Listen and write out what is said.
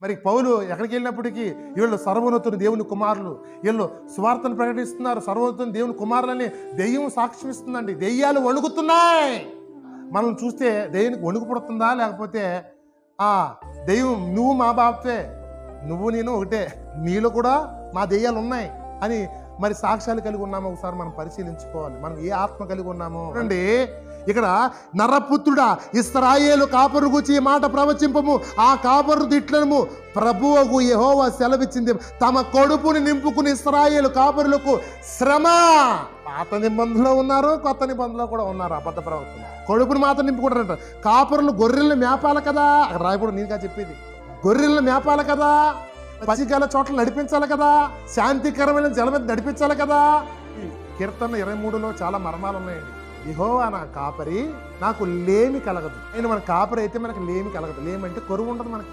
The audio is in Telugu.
మరి పౌలు ఎక్కడికి వెళ్ళినప్పటికీ వీళ్ళు సర్వోన్నతుని దేవుని కుమారులు, వీళ్ళు సువార్తను ప్రకటిస్తున్నారు, సర్వోన్నతుని దేవుని కుమారులని దెయ్యం సాక్ష్యం ఇస్తుందండి. దెయ్యాలు వణుకుతున్నాయి. మనం చూస్తే దెయ్యానికి వణుకు పుడుతుందా, లేకపోతే దెయ్యం నువ్వు మా బాబే, నువ్వు నేను ఒకటే, నీలో కూడా మా దెయ్యాలు ఉన్నాయి అని మరి సాక్ష్యాలు కలిగి ఉన్నామో ఒకసారి మనం పరిశీలించుకోవాలి. మనం ఏ ఆత్మ కలిగి ఉన్నామో అండి. ఇక్కడ నరపుత్రుడా ఇశ్రాయేలు కాపరు గురించి ఈ మాట ప్రవచింపము, ఆ కాపరు దిట్లను ప్రభువుకు యెహోవా సెలవిచ్చింది, తమ కడుపుని నింపుకుని ఇశ్రాయేలు కాపరులకు శ్రమ. పాత నిబంధనలో ఉన్నారు, కొత్త నిబంధనలో కూడా ఉన్నారు అబద్ధ ప్రవక్తలు. కడుపుని మాత్రం నింపుకుంటారంట. కాపరులు గొర్రెలను మేపాలి కదా, అక్కడ రాయకూడదు, నీగా చెప్పేది. గొర్రెలను మేపాలి కదా, పసిగల చోట్ల నడిపించాలి కదా, శాంతికరమైన జల మీద నడిపించాలి కదా. కీర్తన 23లో చాలా మర్మాలు ఉన్నాయండి. యెహోవా నా కాపరి, నాకు లేమి కలగదు. ఆయన మన కాపరి అయితే మనకు లేమి కలగదు. లేమి అంటే కరువు ఉండదు మనకి.